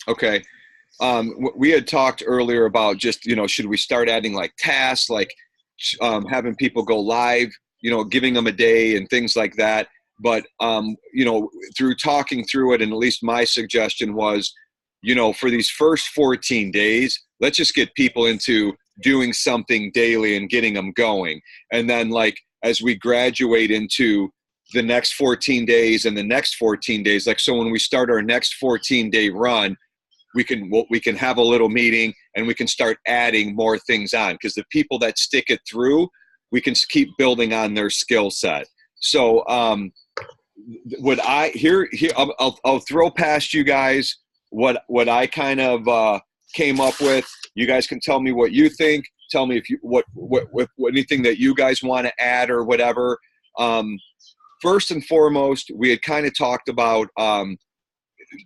Okay. We had talked earlier about just, should we start adding like tasks, like having people go live, giving them a day and things like that. But, through talking through it, and at least my suggestion was, for these first 14 days, let's just get people into doing something daily and getting them going. And then, like, as we graduate into the next 14 days and the next 14 days, like, so when we start our next 14-day run, we can have a little meeting and we can start adding more things on, because the people that stick it through, we can keep building on their skill set. So what I here I'll throw past you guys what I kind of came up with. You guys can tell me what you think. Tell me if you what anything that you guys want to add or whatever. First and foremost, we had kind of talked about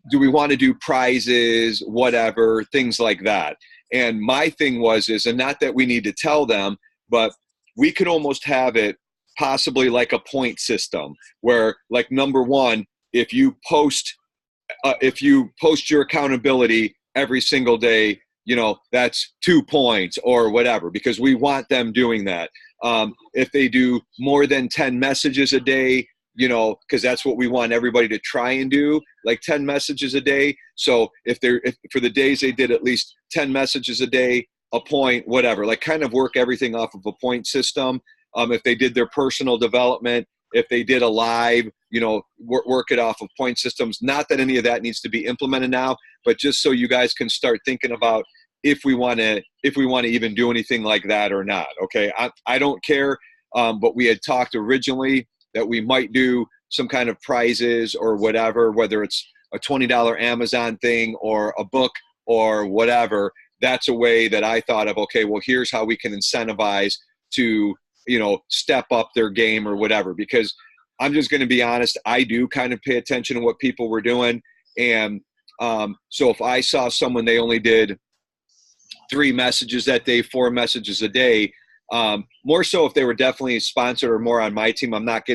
do we want to do prizes, whatever, things like that. And my thing is, and not that we need to tell them, but we could almost have it possibly like a point system where, like, number one, if you post your accountability every single day, that's 2 points or whatever, because we want them doing that. If they do more than 10 messages a day, because that's what we want everybody to try and do, like 10 messages a day. So if for the days they did at least 10 messages a day, a point, whatever, like kind of work everything off of a point system. If they did their personal development, if they did a live, work it off of point systems. Not that any of that needs to be implemented now, but just so you guys can start thinking about if we want to even do anything like that or not. Okay. I don't care. But we had talked originally that we might do some kind of prizes or whatever, whether it's a $20 Amazon thing or a book or whatever. That's a way that I thought of, okay, well, here's how we can incentivize to, step up their game or whatever. Because I'm just going to be honest, I do kind of pay attention to what people were doing. And so if I saw someone, they only did 3 messages that day, 4 messages a day, more so if they were definitely sponsored or more on my team. I'm not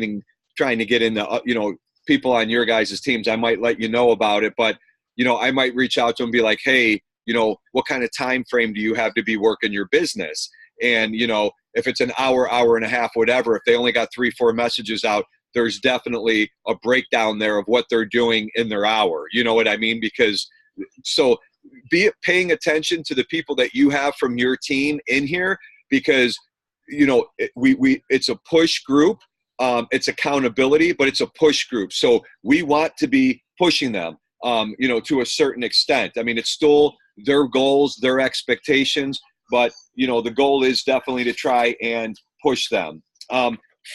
trying to get into, people on your guys' teams. I might let you know about it, but, I might reach out to them and be like, hey, what kind of time frame do you have to be working your business? And, if it's an hour, hour and a half, whatever, if they only got 3-4 messages out, there's definitely a breakdown there of what they're doing in their hour. You know what I mean? Because so be paying attention to the people that you have from your team in here, because it's a push group. It's accountability, but it's a push group. So we want to be pushing them, to a certain extent. I mean, it's still their goals, their expectations, but the goal is definitely to try and push them.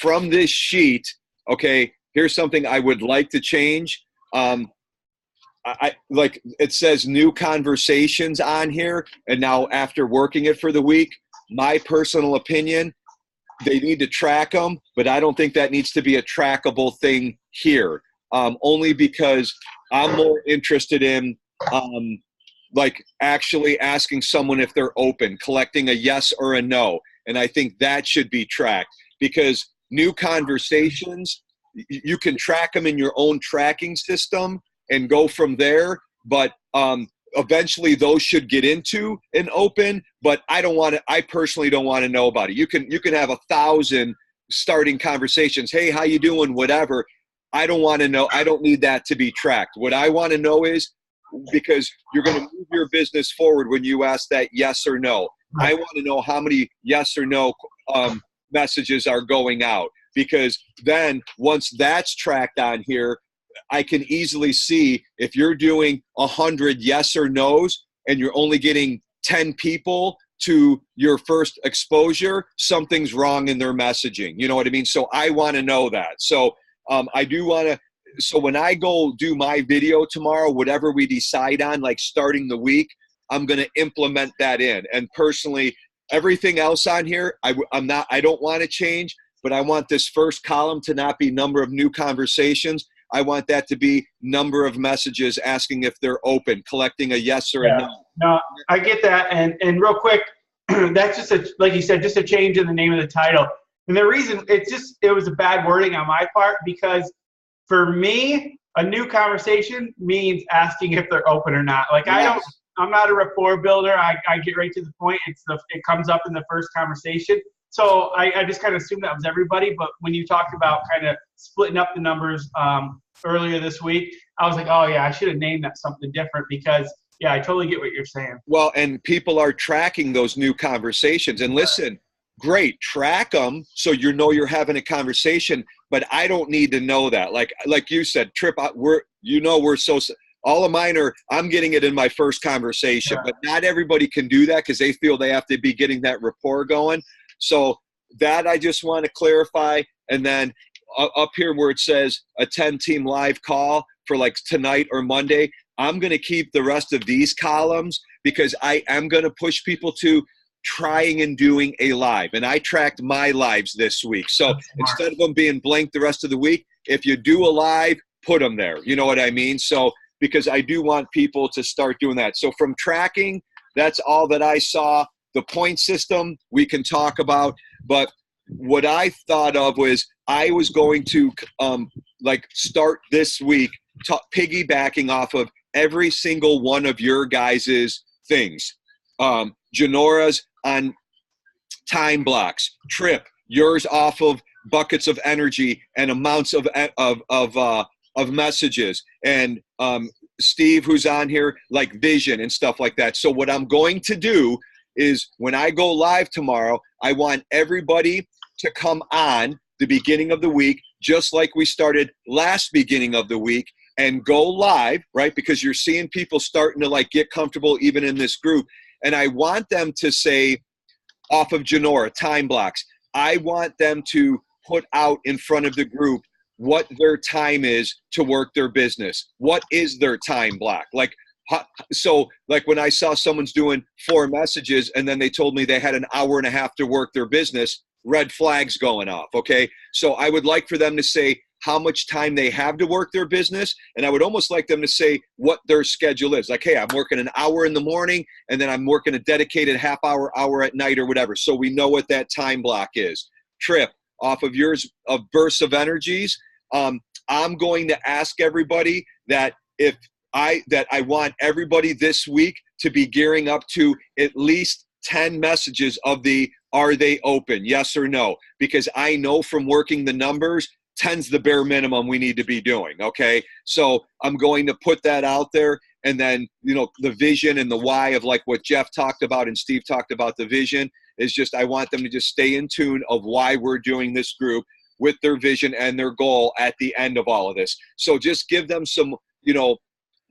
From this sheet, okay, here's something I would like to change. I like, it says new conversations on here, and now after working it for the week, my personal opinion, they need to track them, but I don't think that needs to be a trackable thing here. Only because I'm more interested in like actually asking someone if they're open, collecting a yes or a no. And I think that should be tracked, because new conversations, you can track them in your own tracking system and go from there. But eventually those should get into an open, but I personally don't want to know about it. You can have 1,000 starting conversations. Hey, how you doing? Whatever. I don't want to know. I don't need that to be tracked. What I want to know is, because you're going to move your business forward when you ask that yes or no. I want to know how many yes or no messages are going out, because then once that's tracked on here, I can easily see if you're doing 100 yes or no's and you're only getting 10 people to your first exposure, something's wrong in their messaging. You know what I mean? So I want to know that. So I do want to, so when I go do my video tomorrow, whatever we decide on, like starting the week, I'm going to implement that in. And personally, everything else on here, I don't want to change, but I want this first column to not be number of new conversations. I want that to be number of messages asking if they're open, collecting a yes or a no. No, I get that. And real quick, that's just like you said, just a change in the name of the title. And the reason it was a bad wording on my part, because For me, a new conversation means asking if they're open or not. Like I'm not a rapport builder. I get right to the point. It comes up in the first conversation. So I just kind of assumed that was everybody. But when you talked about kind of splitting up the numbers earlier this week, I was like, oh yeah, I should have named that something different because yeah, I totally get what you're saying. Well, and people are tracking those new conversations. And listen, great, track them so you know you're having a conversation. But I don't need to know that. Like you said, Trip, we're so. All of mine are, I'm getting it in my first conversation, but not everybody can do that because they feel they have to be getting that rapport going. So that I just want to clarify. And then up here where it says a 10-team live call for like tonight or Monday, I'm going to keep the rest of these columns because I am going to push people to trying and doing a live. And I tracked my lives this week. So instead of them being blank the rest of the week, if you do a live, put them there. You know what I mean? So because I do want people to start doing that. So from tracking, that's all that I saw. The point system we can talk about, but what I thought of was I was going to start this week piggybacking off of every single one of your guys' things. Janora's on time blocks. Trip, yours off of buckets of energy and amounts of messages, and Steve, who's on here, like vision and stuff like that. So what I'm going to do is when I go live tomorrow, I want everybody to come on the beginning of the week, just like we started last beginning of the week, and go live, right? Because you're seeing people starting to like get comfortable even in this group. And I want them to say off of Janora, time blocks, I want them to put out in front of the group what their time is to work their business. What is their time block? So when I saw someone's doing 4 messages and then they told me they had an hour and a half to work their business, red flags going off, okay? So I would like for them to say how much time they have to work their business, and I would almost like them to say what their schedule is. Like, hey, I'm working an hour in the morning, and then I'm working a dedicated half hour at night or whatever, so we know what that time block is. Trip, off of yours of bursts of energies, I'm going to ask everybody that I want everybody this week to be gearing up to at least 10 messages of the are they open, yes or no? Because I know from working the numbers, 10's the bare minimum we need to be doing, okay? So I'm going to put that out there, and then, the vision and the why of like what Jeff talked about and Steve talked about, the vision is just I want them to just stay in tune of why we're doing this group with their vision and their goal at the end of all of this. So just give them some,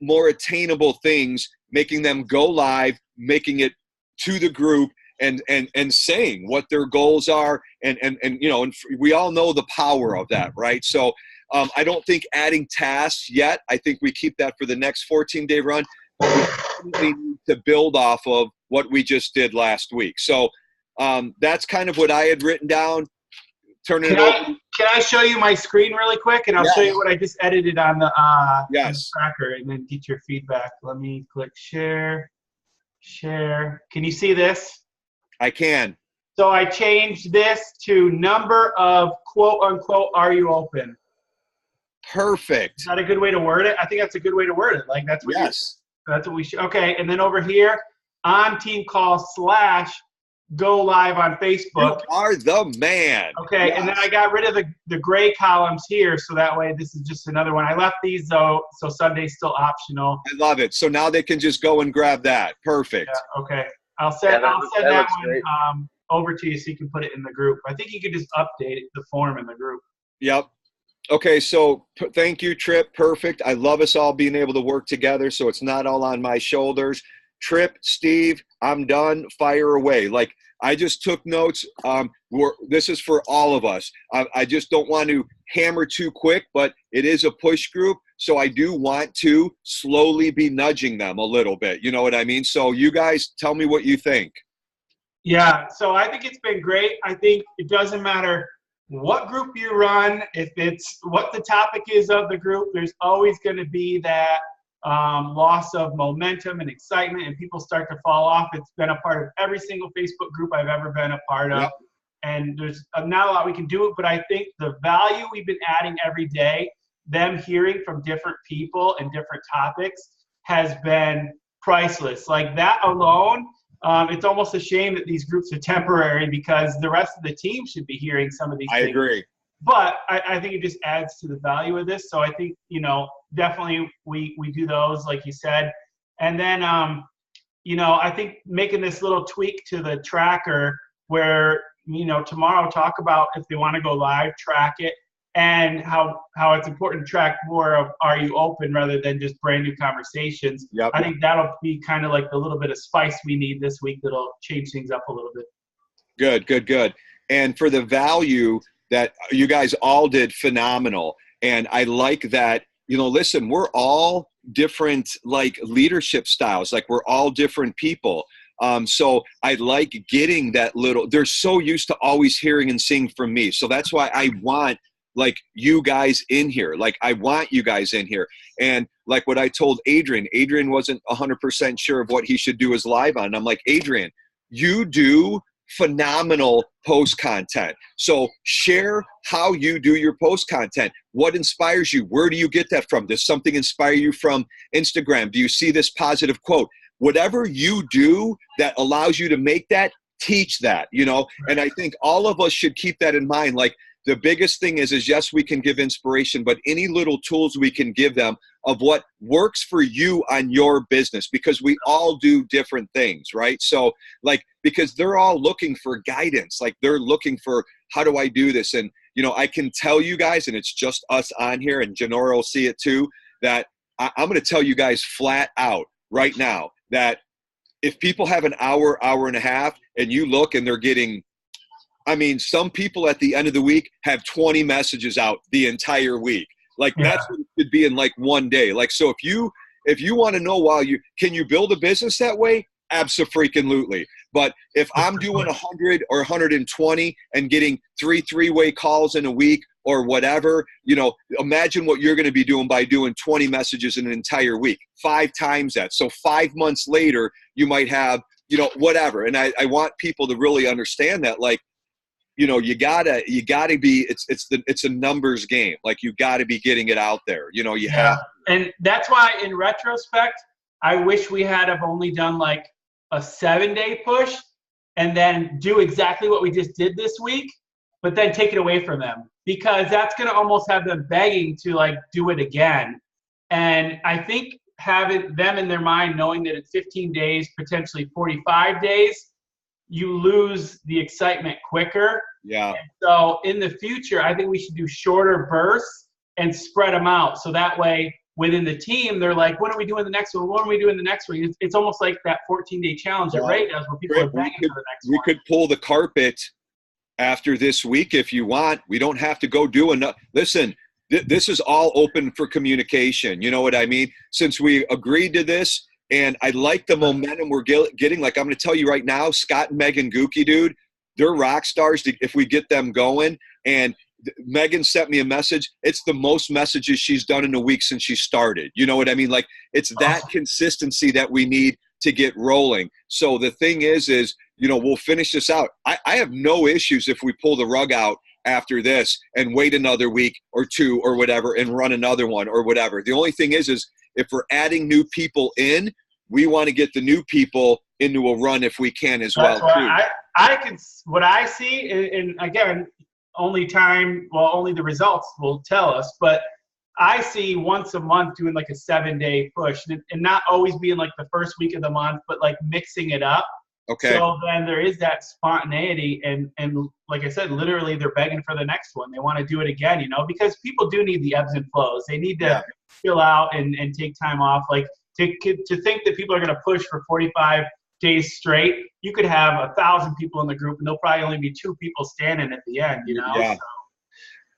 more attainable things, making them go live, making it to the group, and saying what their goals are, and we all know the power of that, right? So I don't think adding tasks yet. I think we keep that for the next 14-day run, but we need to build off of what we just did last week. So that's kind of what I had written down. Can I show you my screen really quick, and I'll show you what I just edited on the tracker, and then get your feedback. Let me click share. Can you see this? I can. So I changed this to number of quote unquote are you open. Perfect. Is that a good way to word it? I think that's a good way to word it. Like that's what that's what we should. Okay, and then over here on team call / go live on Facebook. You are the man. Okay, and then I got rid of the gray columns here, so that way this is just another one. I left these though, so Sunday's still optional. I love it. So now they can just go and grab that. Perfect. Yeah, okay. I'll send that one over to you so you can put it in the group. I think you can just update the form in the group. Yep. Okay, so thank you, Trip. Perfect. I love us all being able to work together, so it's not all on my shoulders. Trip, Steve, I'm done. Fire away. Like, I just took notes. This is for all of us. I just don't want to hammer too quick, but it is a push group, so I do want to slowly be nudging them a little bit. You know what I mean? So you guys tell me what you think. Yeah, so I think it's been great. I think it doesn't matter what group you run, if it's what the topic is of the group, there's always going to be that loss of momentum and excitement, and people start to fall off. It's been a part of every single Facebook group I've ever been a part of. Yep. And there's not a lot we can do, but I think the value we've been adding every day them hearing from different people and different topics has been priceless. Like that alone, it's almost a shame that these groups are temporary because the rest of the team should be hearing some of these things. I agree. But I think it just adds to the value of this. So I think, definitely we do those, like you said. And then, I think making this little tweak to the tracker where, tomorrow talk about if they want to go live, track it, and how it's important to track more of are you open rather than just brand new conversations. Yep. I think that'll be kind of like the little bit of spice we need this week that'll change things up a little bit. Good. And for the value that you guys all did phenomenal. And I like that, listen, we're all different like leadership styles. Like we're all different people. So I like getting that little, they're so used to always hearing and seeing from me. So that's why I want like you guys in here. Like I want you guys in here. And like what I told Adrian wasn't 100% sure of what he should do as live on. I'm like, Adrian, you do phenomenal post content. So share how you do your post content. What inspires you? Where do you get that from? Does something inspire you from Instagram? Do you see this positive quote? Whatever you do that allows you to make that, teach that, and I think all of us should keep that in mind. Like the biggest thing is yes, we can give inspiration, but any little tools we can give them of what works for you on your business, because we all do different things, right? So like, because they're all looking for guidance, like they're looking for, how do I do this? And, I can tell you guys, and it's just us on here, and Janora will see it too, that I'm going to tell you guys flat out right now that if people have an hour and a half and you look and they're getting, some people at the end of the week have 20 messages out the entire week. Like that's what it could be in like one day. Like, so if you want to know can you build a business that way? Abso-freaking-lutely. But if I'm doing 100 or 120 and getting three-way calls in a week or whatever, imagine what you're going to be doing by doing 20 messages in an entire week, 5 times that. So 5 months later, you might have, whatever. And I want people to really understand that, like, you gotta be, it's a numbers game. Like you gotta be getting it out there. You have. And that's why in retrospect, I wish we had have only done like a 7-day push and then do exactly what we just did this week, but then take it away from them, because that's going to almost have them begging to like do it again. And I think having them in their mind, knowing that it's 15 days, potentially 45 days, you lose the excitement quicker. Yeah. And so in the future, I think we should do shorter bursts and spread them out. So that way within the team, they're like, when are we doing the next one? When are we doing the next one? It's almost like that 14-day challenge that Ray does where people are begging for the next one. We could pull the carpet after this week if you want. We don't have to go do another. Listen, this is all open for communication. You know what I mean? Since we agreed to this, and I like the momentum we're getting. Like I'm going to tell you right now, Scott and Megan Gookie, dude, they're rock stars if we get them going. And Megan sent me a message. It's the most messages she's done in a week since she started. You know what I mean? Like it's that consistency that we need to get rolling. So the thing is, we'll finish this out. I have no issues if we pull the rug out after this and wait another week or two or whatever and run another one or whatever. The only thing is if we're adding new people in, we want to get the new people into a run if we can as well too. What I see, and again, only the results will tell us, but I see once a month doing like a 7-day push and not always being like the first week of the month, but like mixing it up. Okay. So then there is that spontaneity and like I said, literally they're begging for the next one. They want to do it again, because people do need the ebbs and flows. They need to chill out and take time off. Like to think that people are going to push for 45 days straight, you could have 1,000 people in the group and there'll probably only be 2 people standing at the end, Yeah.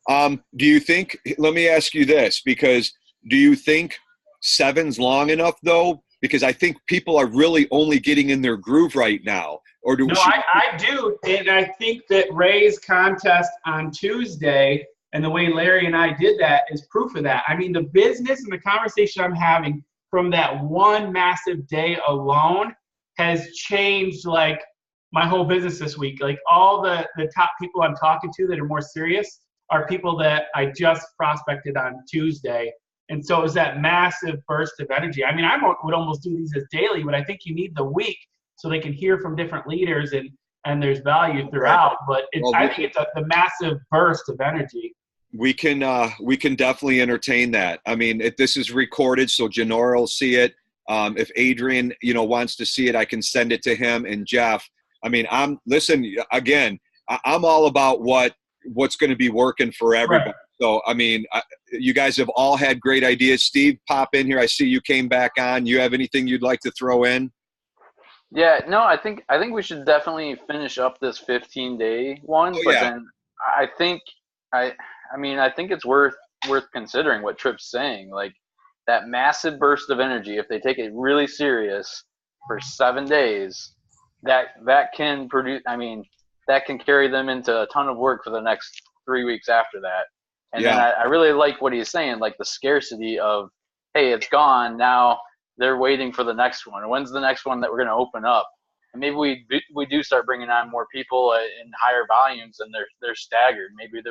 So. Do you think, let me ask you this, because do you think 7's long enough though? Because I think people are really only getting in their groove right now. Or do I do. And I think that Ray's contest on Tuesday and the way Larry and I did that is proof of that. I mean, the business and the conversation I'm having from that one massive day alone has changed like my whole business this week. Like all the top people I'm talking to that are more serious, are people that I just prospected on Tuesday. And so it was that massive burst of energy. I mean, I would almost do these as daily, but I think you need the week so they can hear from different leaders and there's value throughout. But I think it's the massive burst of energy. We can definitely entertain that. I mean, this is recorded, so Janora will see it. If Adrian, wants to see it, I can send it to him and Jeff. I mean, I'm all about what's going to be working for everybody. Right. So, I mean, you guys have all had great ideas. Steve, pop in here. I see you came back on. You have anything you'd like to throw in? Yeah, no, I think we should definitely finish up this 15-day one. Oh, but yeah. then I think it's worth considering what Tripp's saying. Like that massive burst of energy, if they take it really serious for 7 days, that can produce. I mean, that can carry them into a ton of work for the next 3 weeks after that. And then I really like what he's saying, like the scarcity of, hey, it's gone. Now they're waiting for the next one. When's the next one that we're going to open up? And maybe we do start bringing on more people in higher volumes, and they're staggered. Maybe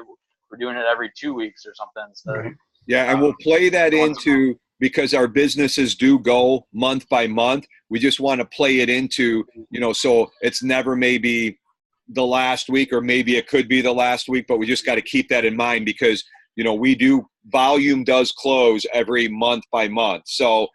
we're doing it every 2 weeks or something. So, yeah, and we'll play that into, because our businesses do go month by month. We just want to play it into, so it's never maybe the last week, or maybe it could be the last week, but we just got to keep that in mind because, volume does close every month by month. So,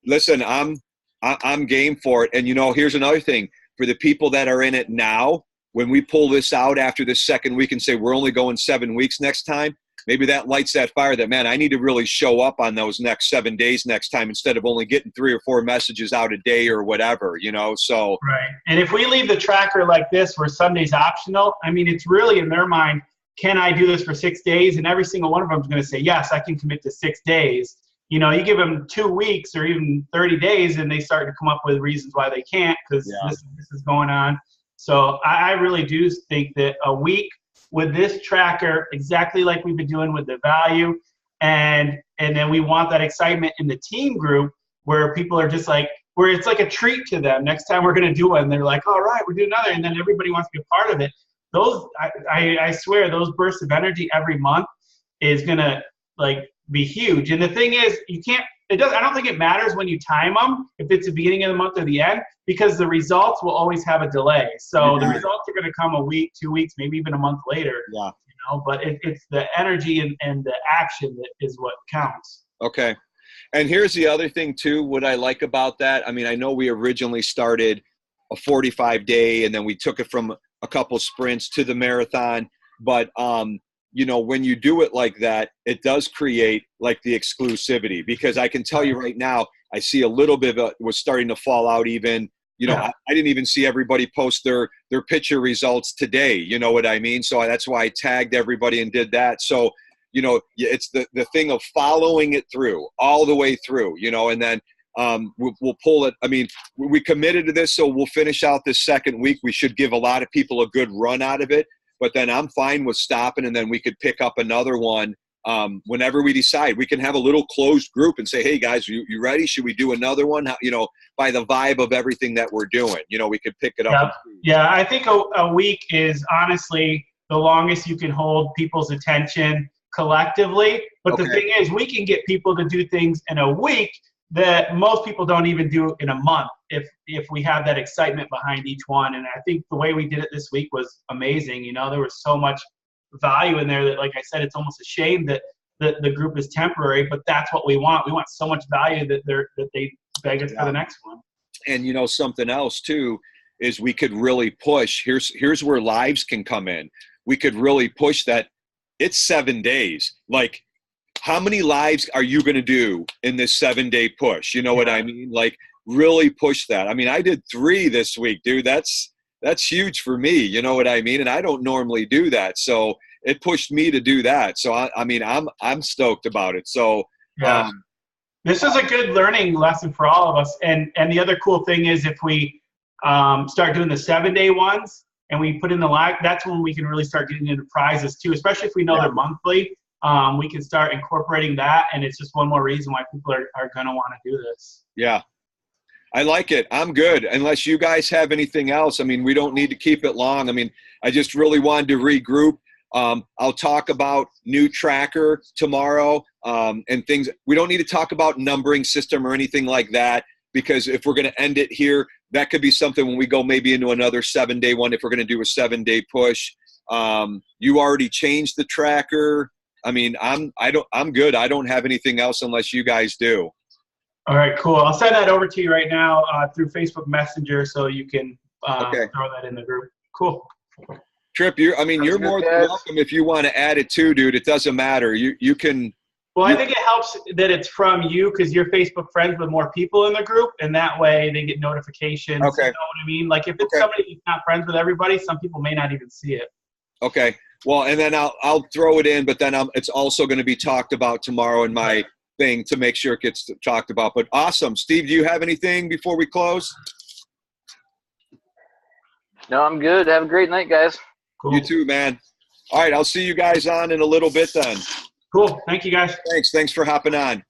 listen, I'm game for it. And, here's another thing for the people that are in it now, when we pull this out after the second week and say, we're only going 7 weeks next time, maybe that lights that fire that, man, I need to really show up on those next 7 days next time instead of only getting 3 or 4 messages out a day or whatever, so. Right. And if we leave the tracker like this where Sunday's optional, I mean, it's really in their mind, can I do this for 6 days? And every single one of them is going to say, yes, I can commit to 6 days. You give them 2 weeks or even 30 days and they start to come up with reasons why they can't because this is going on. So I really do think that a week with this tracker, exactly like we've been doing with the value, and then we want that excitement in the team group where people are just like, where it's like a treat to them. Next time we're going to do one, they're like, all right, we're doing another, and then everybody wants to be a part of it. Those, I swear, those bursts of energy every month is going to be huge. And the thing is, I don't think it matters when you time them, if it's the beginning of the month or the end, because the results will always have a delay. So the results are going to come a week, 2 weeks, maybe even a month later. Yeah. But it's the energy and the action that is what counts. Okay. And here's the other thing too, what I like about that. I mean, I know we originally started a 45-day and then we took it from a couple sprints to the marathon. But, when you do it like that, it does create like the exclusivity, because I can tell you right now, I see a little bit of it was starting to fall out even, I didn't even see everybody post their picture results today. You know what I mean? So that's why I tagged everybody and did that. So, it's the thing of following it through all the way through, and then we'll pull it. I mean, we committed to this, so we'll finish out this second week. We should give a lot of people a good run out of it. But then I'm fine with stopping, and then we could pick up another one whenever we decide. We can have a little closed group and say, hey, guys, you ready? Should we do another one? By the vibe of everything that we're doing. We could pick it up. Yeah, I think a week is honestly the longest you can hold people's attention collectively. But the thing is, we can get people to do things in a week that most people don't even do in a month if we have that excitement behind each one. And I think the way we did it this week was amazing. There was so much value in there that, like I said, it's almost a shame that the group is temporary, but that's what we want. We want so much value that they beg us for the next one. And something else too is we could really push. Here's where lives can come in. We could really push that. It's 7 days. Like, how many lives are you going to do in this 7-day push? You know what I mean? Like, really push that. I mean, I did 3 this week, dude. That's huge for me. You know what I mean? And I don't normally do that. So it pushed me to do that. So I'm stoked about it. So this is a good learning lesson for all of us. And the other cool thing is, if we start doing the 7-day ones and we put in the live, that's when we can really start getting into prizes too, especially if we know they're monthly. We can start incorporating that, and it's just one more reason why people are going to want to do this. Yeah. I like it. I'm good. Unless you guys have anything else. I mean, we don't need to keep it long. I mean, I just really wanted to regroup. I'll talk about new tracker tomorrow and things. We don't need to talk about numbering system or anything like that, because if we're going to end it here, that could be something when we go maybe into another 7-day one, if we're going to do a 7-day push. You already changed the tracker. I mean, I'm good. I don't have anything else unless you guys do. All right, cool. I'll send that over to you right now through Facebook Messenger, so you can Okay. throw that in the group. Cool. Trip, you're more than welcome if you want to add it too, dude. It doesn't matter. You can. Well, I think it helps that it's from you, because you're Facebook friends with more people in the group, and that way they get notifications. Okay. You know what I mean? Like if it's somebody who's not friends with everybody, some people may not even see it. Okay. Well, and then I'll throw it in, but then it's also going to be talked about tomorrow in my thing to make sure it gets talked about. But awesome. Steve, do you have anything before we close? No, I'm good. Have a great night, guys. Cool. You too, man. All right. I'll see you guys on in a little bit then. Cool. Thank you, guys. Thanks for hopping on.